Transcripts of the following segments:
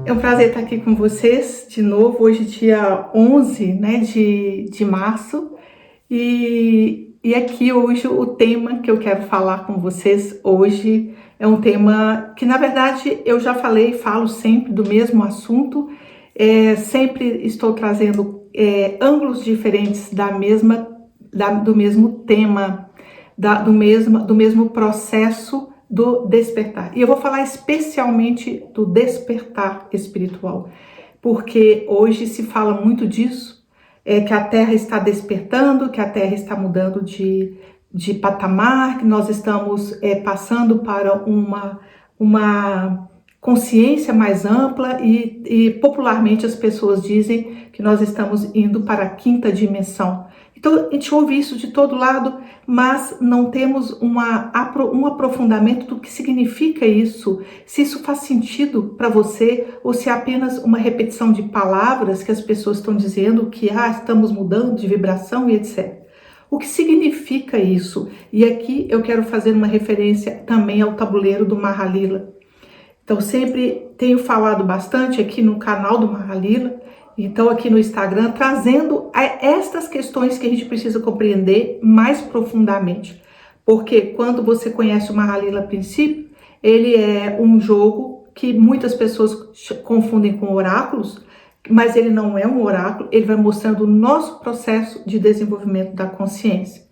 É um prazer estar aqui com vocês de novo, hoje dia 11, né, de março, e aqui hoje o tema que eu quero falar com vocês hoje é um tema que, na verdade, eu já falei, falo sempre do mesmo assunto, sempre estou trazendo ângulos diferentes do mesmo tema, do mesmo processo do despertar. E eu vou falar especialmente do despertar espiritual, porque hoje se fala muito disso, que a Terra está despertando, que a Terra está mudando de patamar, que nós estamos passando para uma consciência mais ampla e popularmente as pessoas dizem que nós estamos indo para a quinta dimensão. Então a gente ouve isso de todo lado, mas não temos um aprofundamento do que significa isso, se isso faz sentido para você ou se é apenas uma repetição de palavras que as pessoas estão dizendo que estamos mudando de vibração e etc. O que significa isso? E aqui eu quero fazer uma referência também ao tabuleiro do Mahalila. Então sempre tenho falado bastante aqui no canal do Mahalila, então aqui no Instagram, trazendo estas questões que a gente precisa compreender mais profundamente. Porque quando você conhece o Mahalila a princípio, ele é um jogo que muitas pessoas confundem com oráculos, mas ele não é um oráculo, ele vai mostrando o nosso processo de desenvolvimento da consciência.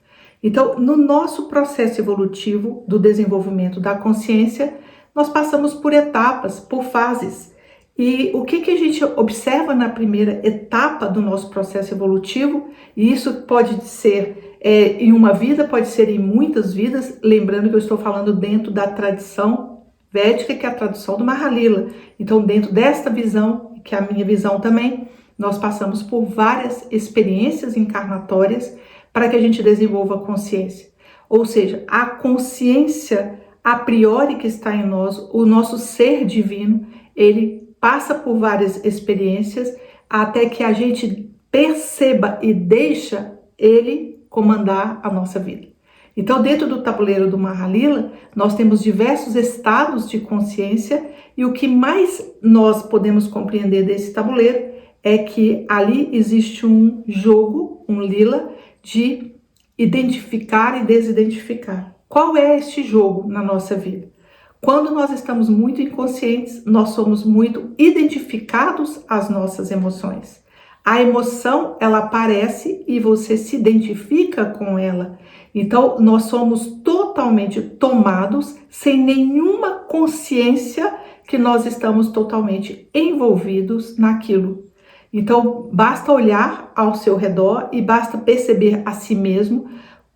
Então, no nosso processo evolutivo do desenvolvimento da consciência, nós passamos por etapas, por fases. E o que a gente observa na primeira etapa do nosso processo evolutivo, e isso pode ser em uma vida, pode ser em muitas vidas, lembrando que eu estou falando dentro da tradição védica, que é a tradição do Mahalila. Então, dentro desta visão, que é a minha visão também, nós passamos por várias experiências encarnatórias para que a gente desenvolva a consciência. Ou seja, a consciência a priori que está em nós, o nosso ser divino, ele passa por várias experiências até que a gente perceba e deixa ele comandar a nossa vida. Então, dentro do tabuleiro do Mahalila, nós temos diversos estados de consciência e o que mais nós podemos compreender desse tabuleiro é que ali existe um jogo, um lila, de identificar e desidentificar. Qual é este jogo na nossa vida? Quando nós estamos muito inconscientes, nós somos muito identificados às nossas emoções. A emoção, ela aparece e você se identifica com ela. Então, nós somos totalmente tomados, sem nenhuma consciência que nós estamos totalmente envolvidos naquilo. Então, basta olhar ao seu redor e basta perceber a si mesmo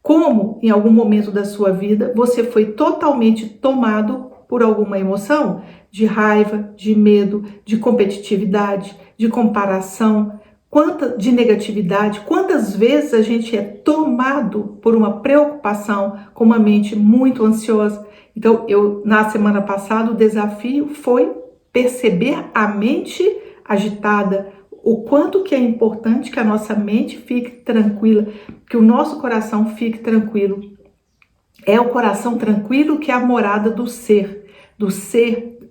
como, em algum momento da sua vida, você foi totalmente tomado por alguma emoção de raiva, de medo, de competitividade, de comparação, de negatividade. Quantas vezes a gente é tomado por uma preocupação com uma mente muito ansiosa? Então, na semana passada, o desafio foi perceber a mente agitada, o quanto que é importante que a nossa mente fique tranquila, que o nosso coração fique tranquilo. É o coração tranquilo que é a morada do ser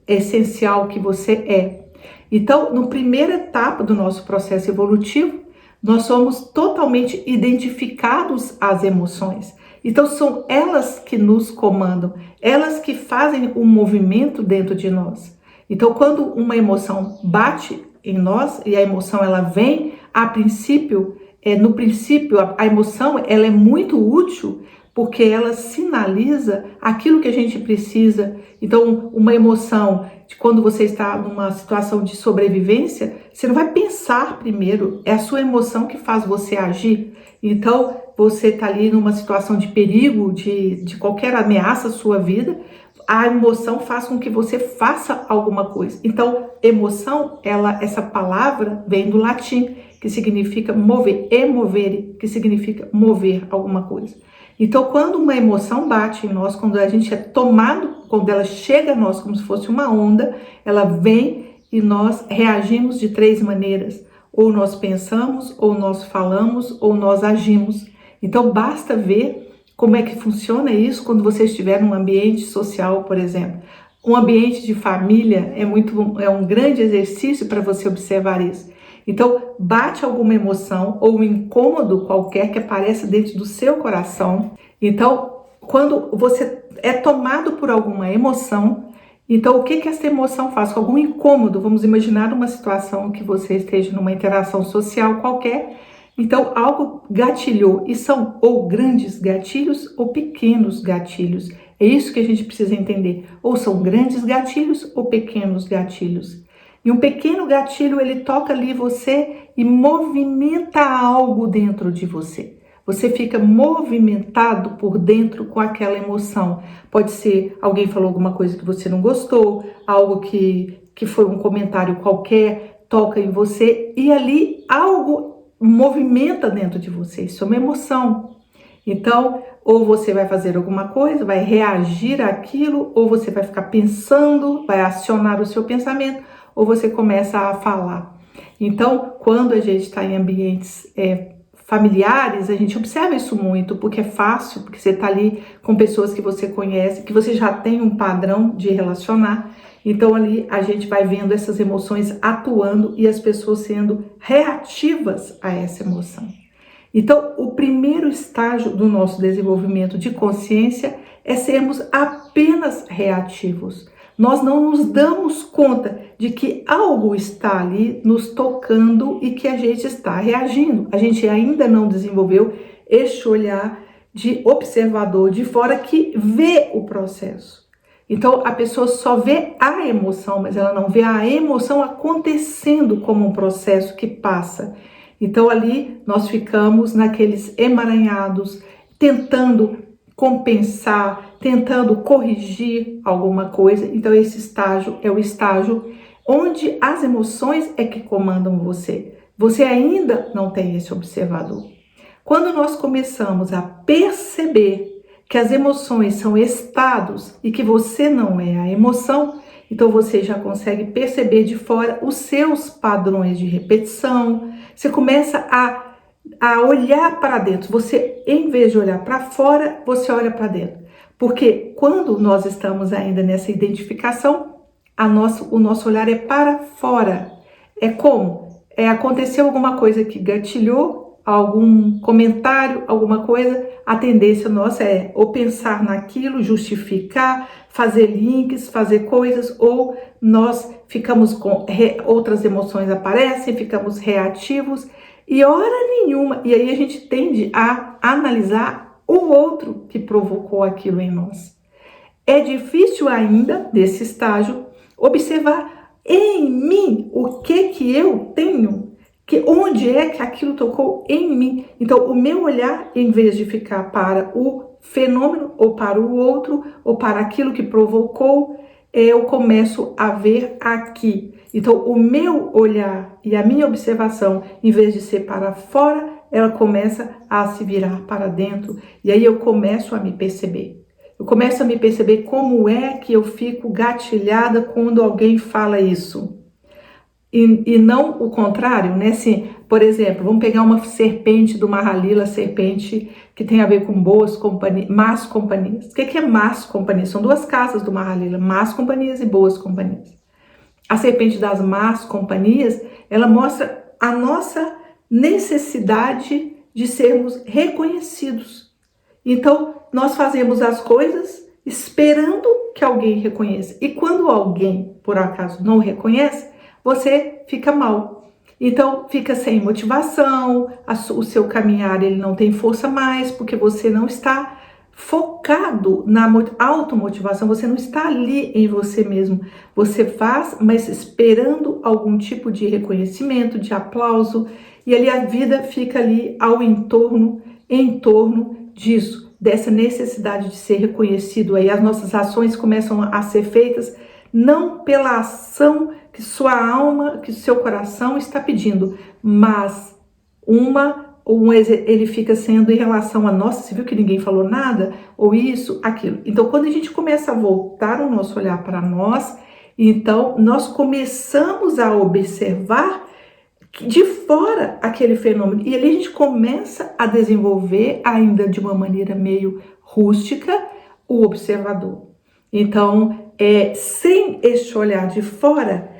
essencial que você é. Então, na primeira etapa do nosso processo evolutivo, nós somos totalmente identificados às emoções. Então, são elas que nos comandam, elas que fazem o movimento dentro de nós. Então, quando uma emoção bate em nós, e a emoção ela vem, no princípio, a emoção ela é muito útil, porque ela sinaliza aquilo que a gente precisa. Então, uma emoção, quando você está numa situação de sobrevivência, você não vai pensar primeiro, é a sua emoção que faz você agir. Então, você está ali numa situação de perigo, de qualquer ameaça à sua vida, a emoção faz com que você faça alguma coisa. Então, emoção, essa palavra vem do latim, que significa mover, emovere, que significa mover alguma coisa. Então, quando uma emoção bate em nós, quando a gente é tomado, quando ela chega a nós como se fosse uma onda, ela vem e nós reagimos de três maneiras. Ou nós pensamos, ou nós falamos, ou nós agimos. Então, basta ver como é que funciona isso quando você estiver num ambiente social, por exemplo. Um ambiente de família é um grande exercício para você observar isso. Então, bate alguma emoção ou um incômodo qualquer que apareça dentro do seu coração. Então, quando você é tomado por alguma emoção, então o que essa emoção faz? Com algum incômodo, vamos imaginar uma situação que você esteja numa interação social qualquer, então algo gatilhou, e são ou grandes gatilhos ou pequenos gatilhos. É isso que a gente precisa entender. Ou são grandes gatilhos ou pequenos gatilhos. E um pequeno gatilho, ele toca ali você e movimenta algo dentro de você. Você fica movimentado por dentro com aquela emoção. Pode ser alguém falou alguma coisa que você não gostou, algo que foi um comentário qualquer, toca em você e ali algo movimenta dentro de você. Isso é uma emoção. Então, ou você vai fazer alguma coisa, vai reagir àquilo, ou você vai ficar pensando, vai acionar o seu pensamento, ou você começa a falar. Então, quando a gente está em ambientes familiares, a gente observa isso muito, porque é fácil, porque você está ali com pessoas que você conhece, que você já tem um padrão de relacionar. Então, ali a gente vai vendo essas emoções atuando e as pessoas sendo reativas a essa emoção. Então, o primeiro estágio do nosso desenvolvimento de consciência é sermos apenas reativos. Nós não nos damos conta de que algo está ali nos tocando e que a gente está reagindo. A gente ainda não desenvolveu este olhar de observador de fora que vê o processo. Então, a pessoa só vê a emoção, mas ela não vê a emoção acontecendo como um processo que passa. Então ali nós ficamos naqueles emaranhados, tentando compensar, tentando corrigir alguma coisa. Então esse estágio é o estágio onde as emoções é que comandam você. Você ainda não tem esse observador. Quando nós começamos a perceber que as emoções são estados e que você não é a emoção, então você já consegue perceber de fora os seus padrões de repetição. Você começa a olhar para dentro. Você, em vez de olhar para fora, você olha para dentro. Porque quando nós estamos ainda nessa identificação, o nosso olhar é para fora. É como? Aconteceu alguma coisa que gatilhou, algum comentário, alguma coisa, a tendência nossa é ou pensar naquilo, justificar, fazer links, fazer coisas, ou nós ficamos com outras emoções aparecem, ficamos reativos e hora nenhuma, e aí a gente tende a analisar o outro que provocou aquilo em nós. É difícil ainda, nesse estágio, observar em mim o que eu tenho, onde é que aquilo tocou em mim. Então, o meu olhar, em vez de ficar para o fenômeno, ou para o outro, ou para aquilo que provocou, eu começo a ver aqui. Então, o meu olhar e a minha observação, em vez de ser para fora, ela começa a se virar para dentro. E aí eu começo a me perceber. Eu começo a me perceber como é que eu fico gatilhada quando alguém fala isso. E não o contrário, né? Assim, por exemplo, vamos pegar uma serpente do Mahalila, serpente que tem a ver com boas companhias, más companhias. O que é más companhias? São duas casas do Mahalila, más companhias e boas companhias. A serpente das más companhias, ela mostra a nossa necessidade de sermos reconhecidos. Então, nós fazemos as coisas esperando que alguém reconheça. E quando alguém, por acaso, não reconhece, você fica mal. Então, fica sem motivação, o seu caminhar ele não tem força mais, porque você não está focado na automotivação, você não está ali em você mesmo. Você faz, mas esperando algum tipo de reconhecimento, de aplauso, e ali a vida fica ali em torno disso, dessa necessidade de ser reconhecido. Aí as nossas ações começam a ser feitas não pela ação que sua alma, que seu coração está pedindo, mas ele fica sendo em relação a nossa, você viu que ninguém falou nada? Ou isso, aquilo. Então, quando a gente começa a voltar o nosso olhar para nós, então nós começamos a observar de fora aquele fenômeno. E ali a gente começa a desenvolver, ainda de uma maneira meio rústica, o observador. Então, sem este olhar de fora,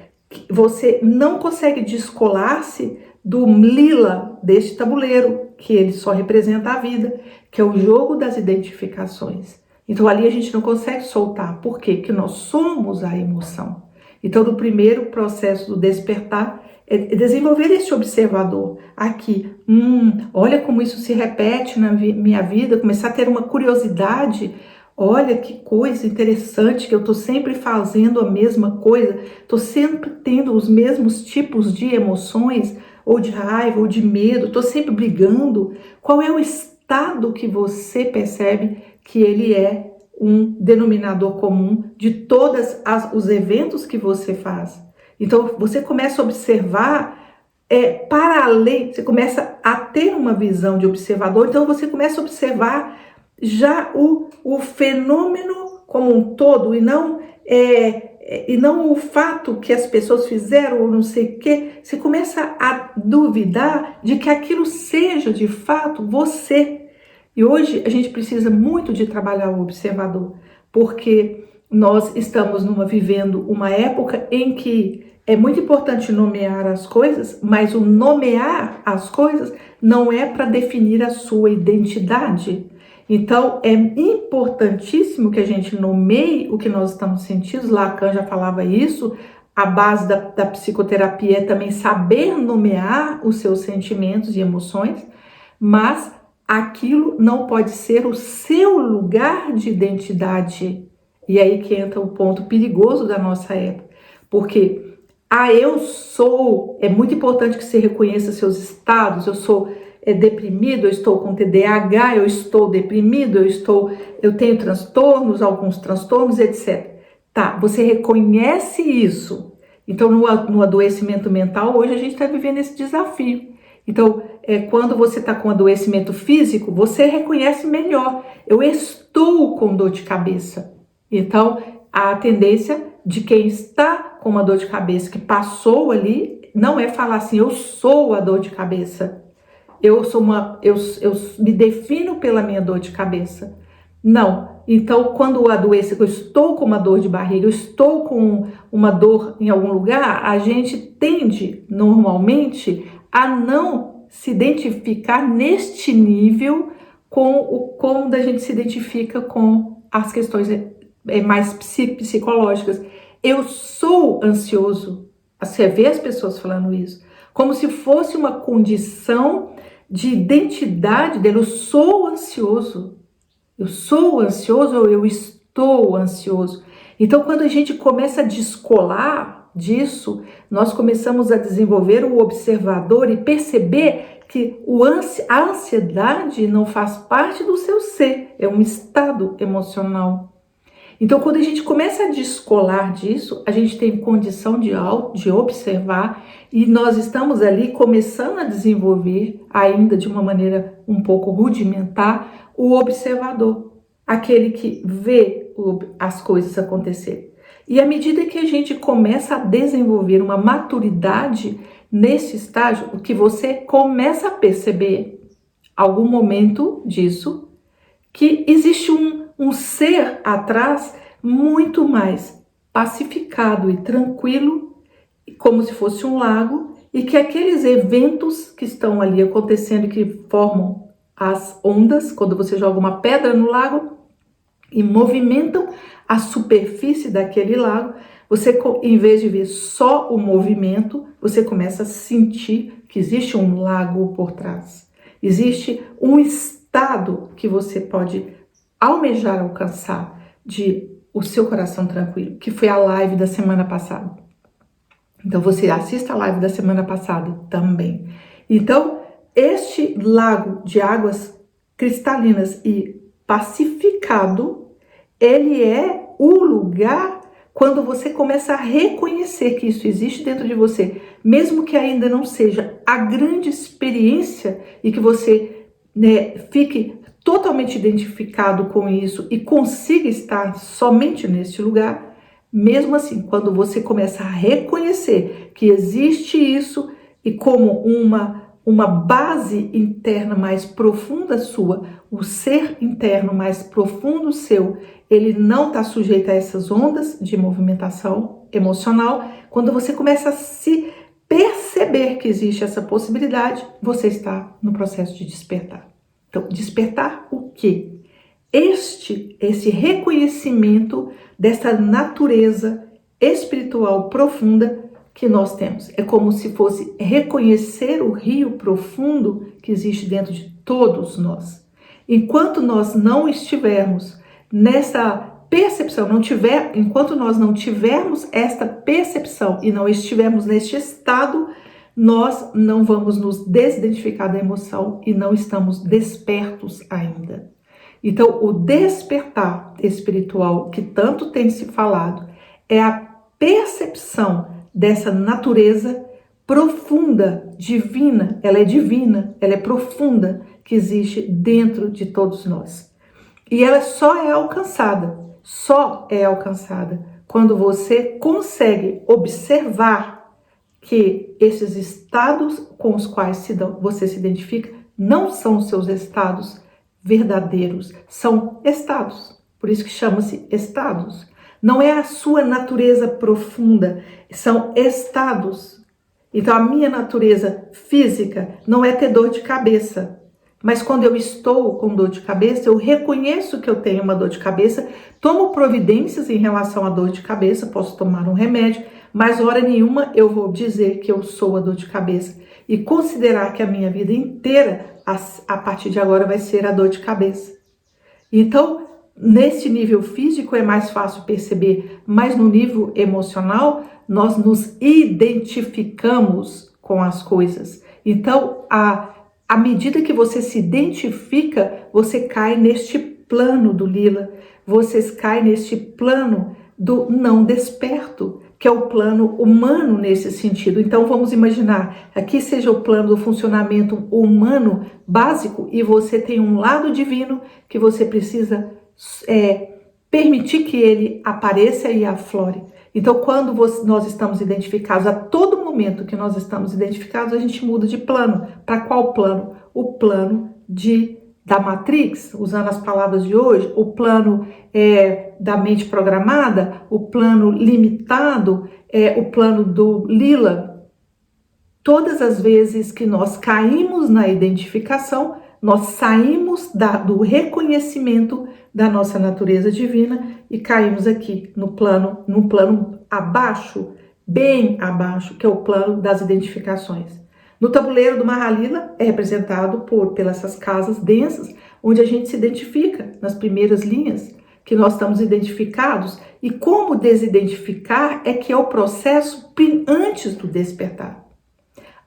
você não consegue descolar-se do lila deste tabuleiro, que ele só representa a vida, que é o jogo das identificações. Então ali a gente não consegue soltar. Por quê? Porque nós somos a emoção. Então no primeiro processo do despertar é desenvolver esse observador aqui. Olha como isso se repete na minha vida, começar a ter uma curiosidade. Olha que coisa interessante, que eu estou sempre fazendo a mesma coisa, estou sempre tendo os mesmos tipos de emoções, ou de raiva, ou de medo, estou sempre brigando. Qual é o estado que você percebe que ele é um denominador comum de todos os eventos que você faz? Então você começa a observar para além, você começa a ter uma visão de observador, então você começa a observar já o fenômeno como um todo e não o fato que as pessoas fizeram ou não sei o que. Você começa a duvidar de que aquilo seja de fato você. E hoje a gente precisa muito de trabalhar o observador, porque nós estamos vivendo uma época em que é muito importante nomear as coisas, mas o nomear as coisas não é para definir a sua identidade. Então, é importantíssimo que a gente nomeie o que nós estamos sentindo. Lacan já falava isso. A base da psicoterapia é também saber nomear os seus sentimentos e emoções, mas aquilo não pode ser o seu lugar de identidade. E aí que entra o ponto perigoso da nossa época, porque eu sou, é muito importante que você reconheça seus estados. Eu sou deprimido, eu estou com TDAH, eu estou deprimido, eu tenho transtornos, alguns transtornos, etc. Tá, você reconhece isso. Então, no adoecimento mental, hoje a gente está vivendo esse desafio. Então, quando você está com adoecimento físico, você reconhece melhor. Eu estou com dor de cabeça. Então, a tendência de quem está com uma dor de cabeça que passou ali, não é falar assim, eu sou a dor de cabeça. Eu me defino pela minha dor de cabeça. Não. Então, quando eu adoeço, eu estou com uma dor de barriga, eu estou com uma dor em algum lugar, a gente tende, normalmente, a não se identificar neste nível como a gente se identifica com as questões mais psicológicas. Eu sou ansioso. Você vê as pessoas falando isso, como se fosse uma condição de identidade dele. Eu sou ansioso. Eu sou ansioso ou eu estou ansioso? Então, quando a gente começa a descolar disso, nós começamos a desenvolver o observador e perceber que a ansiedade não faz parte do seu ser, é um estado emocional. Então, quando a gente começa a descolar disso, a gente tem condição de observar, e nós estamos ali começando a desenvolver, ainda de uma maneira um pouco rudimentar, o observador, aquele que vê as coisas acontecerem. E à medida que a gente começa a desenvolver uma maturidade nesse estágio, o que você começa a perceber, algum momento disso, que existe um ser atrás muito mais pacificado e tranquilo, como se fosse um lago, e que aqueles eventos que estão ali acontecendo, que formam as ondas, quando você joga uma pedra no lago e movimentam a superfície daquele lago, você, em vez de ver só o movimento, você começa a sentir que existe um lago por trás. Existe um estado que você pode almejar alcançar de o seu coração tranquilo, que foi a live da semana passada. Então você assista a live da semana passada também. Então, este lago de águas cristalinas e pacificado, ele é o lugar quando você começa a reconhecer que isso existe dentro de você, mesmo que ainda não seja a grande experiência e que você fique totalmente identificado com isso e consiga estar somente nesse lugar. Mesmo assim, quando você começa a reconhecer que existe isso e como uma base interna mais profunda sua, o ser interno mais profundo seu, ele não está sujeito a essas ondas de movimentação emocional. Quando você começa a se perceber que existe essa possibilidade, você está no processo de despertar. Então, despertar o quê? Esse reconhecimento dessa natureza espiritual profunda que nós temos. É como se fosse reconhecer o rio profundo que existe dentro de todos nós. Enquanto nós não estivermos nessa percepção, enquanto nós não tivermos esta percepção e não estivermos neste estado, nós não vamos nos desidentificar da emoção e não estamos despertos ainda. Então, o despertar espiritual que tanto tem se falado é a percepção dessa natureza profunda, divina, ela é profunda, que existe dentro de todos nós. E ela só é alcançada quando você consegue observar que esses estados com os quais você se identifica não são os seus estados verdadeiros, são estados. Por isso que chama-se estados. Não é a sua natureza profunda, são estados. Então a minha natureza física não é ter dor de cabeça. Mas quando eu estou com dor de cabeça, eu reconheço que eu tenho uma dor de cabeça, tomo providências em relação à dor de cabeça, posso tomar um remédio, mas hora nenhuma eu vou dizer que eu sou a dor de cabeça e considerar que a minha vida inteira, a partir de agora, vai ser a dor de cabeça. Então, nesse nível físico é mais fácil perceber, mas no nível emocional, nós nos identificamos com as coisas. Então, à medida que você se identifica, você cai neste plano do lila, você cai neste plano do não desperto, que é o plano humano nesse sentido. Então vamos imaginar, aqui seja o plano do funcionamento humano básico e você tem um lado divino que você precisa permitir que ele apareça e aflore. Então quando nós estamos identificados, a todo momento que nós estamos identificados, a gente muda de plano. Para qual plano? O plano da Matrix, usando as palavras de hoje, o plano da mente programada, o plano limitado, o plano do lila. Todas as vezes que nós caímos na identificação, nós saímos do reconhecimento da nossa natureza divina e caímos aqui num plano abaixo, bem abaixo, que é o plano das identificações. No tabuleiro do Mahalila é representado pelas essas casas densas, onde a gente se identifica nas primeiras linhas, que nós estamos identificados. E como desidentificar é que é o processo antes do despertar.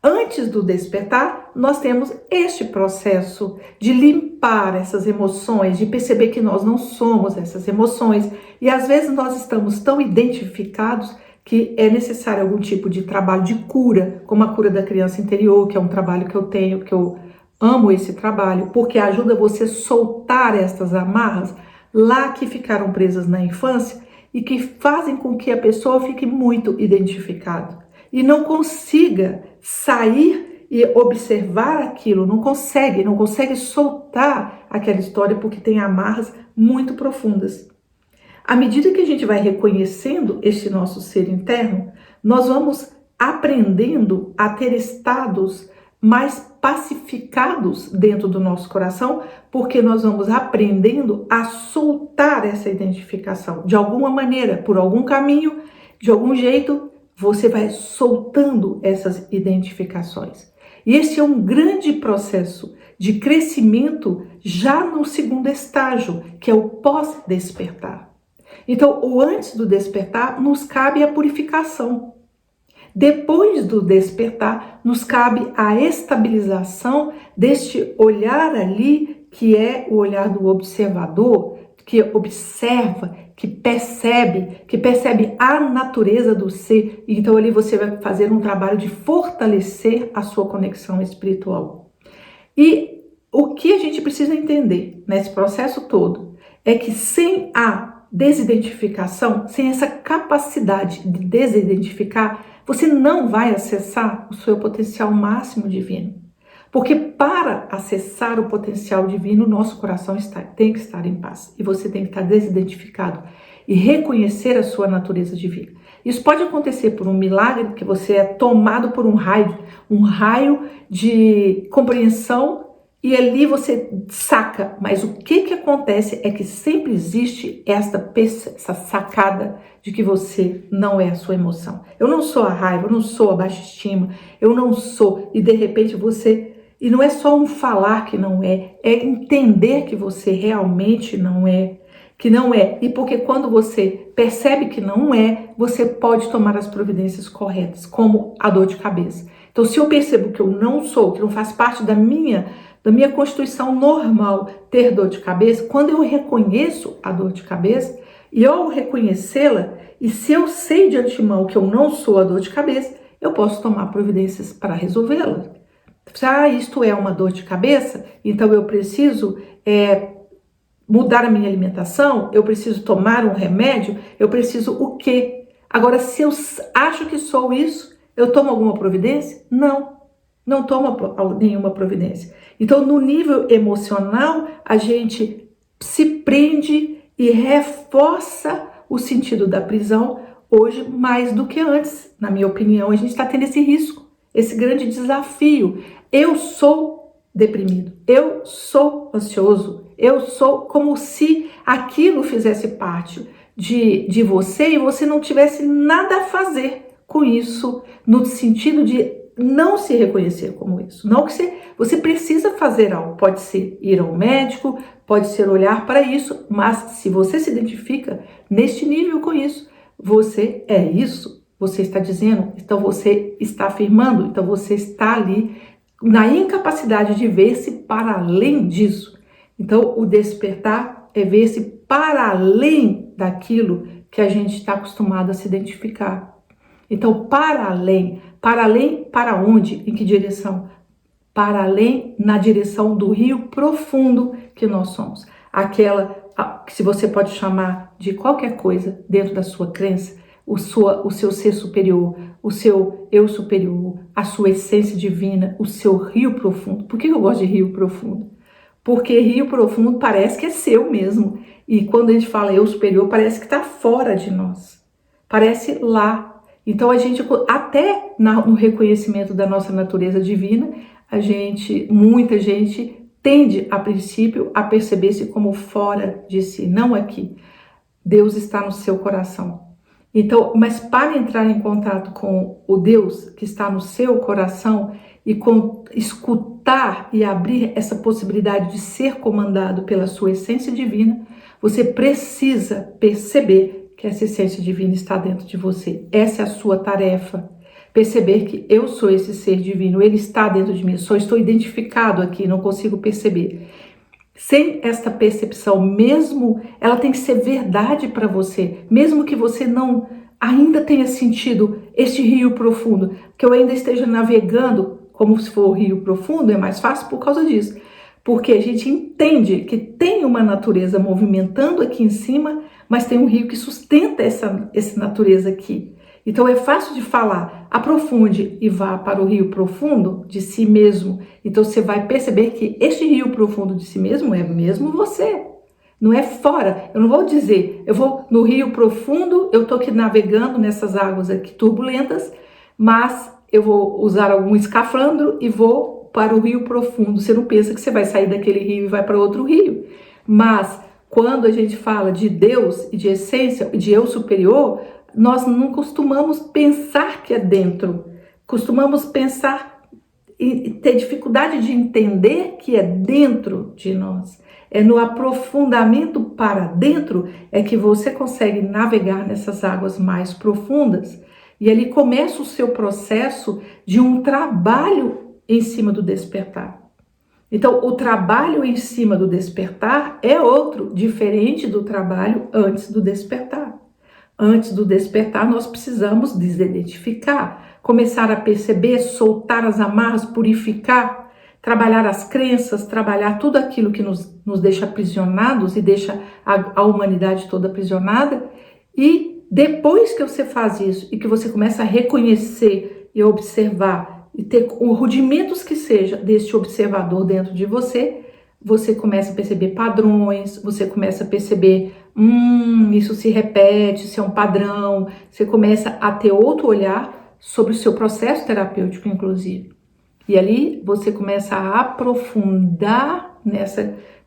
Antes do despertar, nós temos este processo de limpar essas emoções, de perceber que nós não somos essas emoções. E às vezes nós estamos tão identificados que é necessário algum tipo de trabalho de cura, como a cura da criança interior, que é um trabalho que eu tenho, que eu amo esse trabalho, porque ajuda você a soltar essas amarras lá que ficaram presas na infância e que fazem com que a pessoa fique muito identificada e não consiga sair e observar aquilo, não consegue soltar aquela história porque tem amarras muito profundas. À medida que a gente vai reconhecendo este nosso ser interno, nós vamos aprendendo a ter estados mais pacificados dentro do nosso coração, porque nós vamos aprendendo a soltar essa identificação. De alguma maneira, por algum caminho, de algum jeito, você vai soltando essas identificações. E esse é um grande processo de crescimento já no segundo estágio, que é o pós-despertar. Então, o antes do despertar, nos cabe a purificação. Depois do despertar, nos cabe a estabilização deste olhar ali, que é o olhar do observador, que observa, que percebe a natureza do ser. Então, ali você vai fazer um trabalho de fortalecer a sua conexão espiritual. E o que a gente precisa entender nesse processo todo é que sem a desidentificação, sem essa capacidade de desidentificar, você não vai acessar o seu potencial máximo divino. Porque para acessar o potencial divino, nosso coração tem que estar em paz. E você tem que estar desidentificado e reconhecer a sua natureza divina. Isso pode acontecer por um milagre, que você é tomado por um raio de compreensão, e ali você saca. Mas o que acontece é que sempre existe essa sacada de que você não é a sua emoção. Eu não sou a raiva, eu não sou a baixa estima, eu não sou, e de repente você... E não é só um falar que não é entender que você realmente não é, que não é. E porque quando você percebe que não é, você pode tomar as providências corretas, como a dor de cabeça. Então, se eu percebo que eu não sou, que não faz parte da minha constituição normal ter dor de cabeça, quando eu reconheço a dor de cabeça, e ao reconhecê-la, e se eu sei de antemão que eu não sou a dor de cabeça, eu posso tomar providências para resolvê-la. Isto é uma dor de cabeça, então eu preciso mudar a minha alimentação, eu preciso tomar um remédio, eu preciso o quê? Agora, se eu acho que sou isso, eu tomo alguma providência? Não tomo nenhuma providência. Então, no nível emocional, a gente se prende e reforça o sentido da prisão hoje mais do que antes. Na minha opinião, a gente está tendo esse risco, esse grande desafio. Eu sou deprimido, eu sou ansioso, eu sou como se aquilo fizesse parte de você e você não tivesse nada a fazer com isso, no sentido de não se reconhecer como isso. Não que você precisa fazer algo, pode ser ir ao médico, pode ser olhar para isso, mas se você se identifica neste nível com isso, você é isso, você está dizendo, então você está afirmando, então você está ali na incapacidade de ver-se para além disso. Então, o despertar é ver-se para além daquilo que a gente está acostumado a se identificar. Então, para além para onde? Em que direção? Para além na direção do rio profundo que nós somos. Aquela que se você pode chamar de qualquer coisa dentro da sua crença, o seu ser superior, o seu eu superior, a sua essência divina, o seu rio profundo. Por que eu gosto de rio profundo? Porque rio profundo parece que é seu mesmo. E quando a gente fala eu superior, parece que está fora de nós. Parece lá. Então a gente, até no reconhecimento da nossa natureza divina, muita gente tende a princípio a perceber-se como fora de si, não aqui. Deus está no seu coração. Então, mas para entrar em contato com o Deus que está no seu coração e escutar e abrir essa possibilidade de ser comandado pela sua essência divina, você precisa perceber que essa essência divina está dentro de você. Essa é a sua tarefa. Perceber que eu sou esse ser divino, ele está dentro de mim, só estou identificado aqui, não consigo perceber. Sem esta percepção, mesmo ela tem que ser verdade para você, mesmo que você não ainda tenha sentido este rio profundo, que eu ainda esteja navegando como se for o rio profundo, é mais fácil por causa disso. Porque a gente entende que tem uma natureza movimentando aqui em cima, mas tem um rio que sustenta essa natureza aqui. Então é fácil de falar, aprofunde e vá para o rio profundo de si mesmo. Então você vai perceber que este rio profundo de si mesmo é mesmo você. Não é fora. Eu não vou dizer, eu vou no rio profundo, eu estou aqui navegando nessas águas aqui turbulentas, mas eu vou usar algum escafandro e vou para o rio profundo. Você não pensa que você vai sair daquele rio e vai para outro rio. Mas quando a gente fala de Deus e de essência, de eu superior, nós não costumamos pensar que é dentro. Costumamos pensar e ter dificuldade de entender que é dentro de nós. É no aprofundamento para dentro é que você consegue navegar nessas águas mais profundas. E ali começa o seu processo de um trabalho em cima do despertar. Então, o trabalho em cima do despertar é outro, diferente do trabalho antes do despertar. Antes do despertar, nós precisamos desidentificar, começar a perceber, soltar as amarras, purificar, trabalhar as crenças, trabalhar tudo aquilo que nos deixa aprisionados e deixa a humanidade toda aprisionada. E depois que você faz isso e que você começa a reconhecer e observar e ter rudimentos que seja deste observador dentro de você, você começa a perceber padrões, você começa a perceber, isso se repete, isso é um padrão, você começa a ter outro olhar sobre o seu processo terapêutico, inclusive. E ali você começa a aprofundar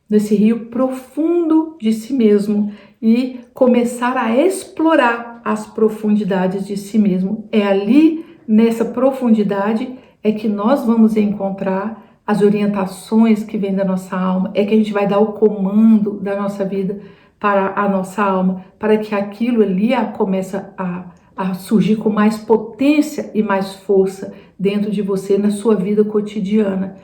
nesse rio profundo de si mesmo e começar a explorar as profundidades de si mesmo. É ali, nessa profundidade, é que nós vamos encontrar as orientações que vêm da nossa alma, é que a gente vai dar o comando da nossa vida para a nossa alma, para que aquilo ali comece a surgir com mais potência e mais força dentro de você, na sua vida cotidiana.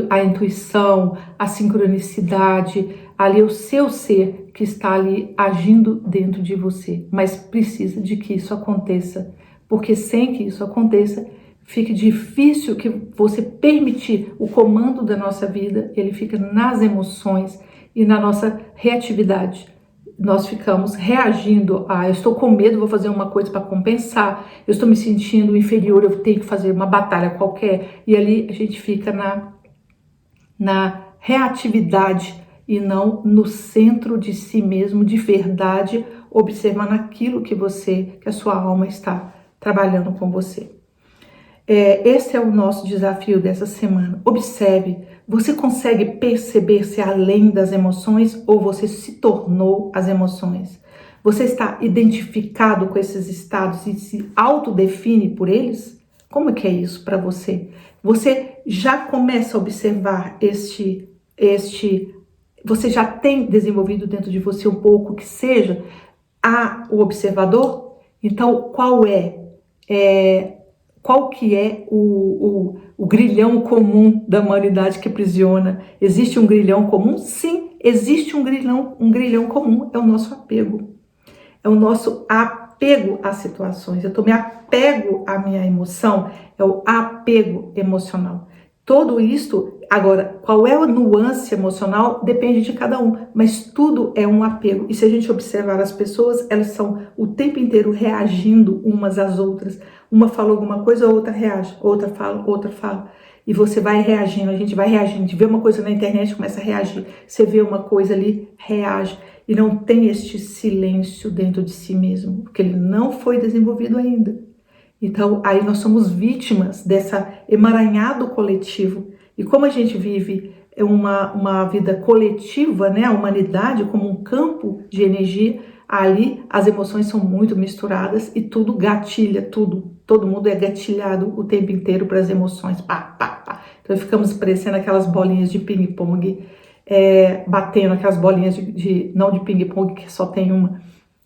A intuição, a sincronicidade, ali é o seu ser que está ali agindo dentro de você, mas precisa de que isso aconteça, porque sem que isso aconteça, fica difícil que você permitir o comando da nossa vida, ele fica nas emoções e na nossa reatividade. Nós ficamos reagindo eu estou com medo, vou fazer uma coisa para compensar, eu estou me sentindo inferior, eu tenho que fazer uma batalha qualquer, e ali a gente fica na reatividade e não no centro de si mesmo, de verdade, observando aquilo que a sua alma está trabalhando com você. Esse é o nosso desafio dessa semana. Observe, você consegue perceber-se além das emoções ou você se tornou as emoções? Você está identificado com esses estados e se autodefine por eles? Como é que é isso para você? Você já começa a observar você já tem desenvolvido dentro de você um pouco que seja o observador? Então, qual que é o grilhão comum da humanidade que aprisiona? Existe um grilhão comum? Sim, existe um grilhão comum, é o nosso apego. É o nosso apego às situações. Eu me apego à minha emoção, é o apego emocional. Todo isto, agora, qual é a nuance emocional? Depende de cada um, mas tudo é um apego. E se a gente observar as pessoas, elas são o tempo inteiro reagindo umas às outras. Uma fala alguma coisa, a outra reage, outra fala. E você vai reagindo, a gente vai reagindo. A gente vê uma coisa na internet, começa a reagir. Você vê uma coisa ali, reage. E não tem este silêncio dentro de si mesmo, porque ele não foi desenvolvido ainda. Então, aí nós somos vítimas dessa emaranhado coletivo. E como a gente vive uma vida coletiva, né, a humanidade como um campo de energia, ali as emoções são muito misturadas e tudo gatilha, tudo. Todo mundo é gatilhado o tempo inteiro para as emoções. Pá, pá, pá. Então ficamos parecendo aquelas bolinhas de ping-pong, batendo aquelas bolinhas não de ping-pong, que só tem uma,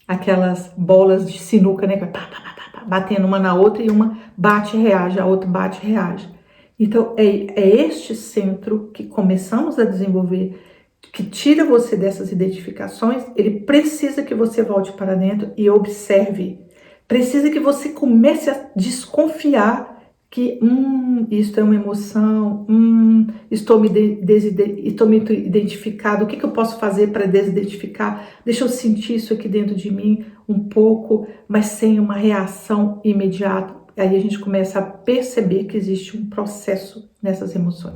aquelas bolas de sinuca, né? Pá, pá, pá, batendo uma na outra e uma bate e reage, a outra bate e reage. Então, é este centro que começamos a desenvolver, que tira você dessas identificações. Ele precisa que você volte para dentro e observe. Precisa que você comece a desconfiar que isto é uma emoção, estou me identificado, o que eu posso fazer para desidentificar? Deixa eu sentir isso aqui dentro de mim um pouco, mas sem uma reação imediata. Aí a gente começa a perceber que existe um processo nessas emoções.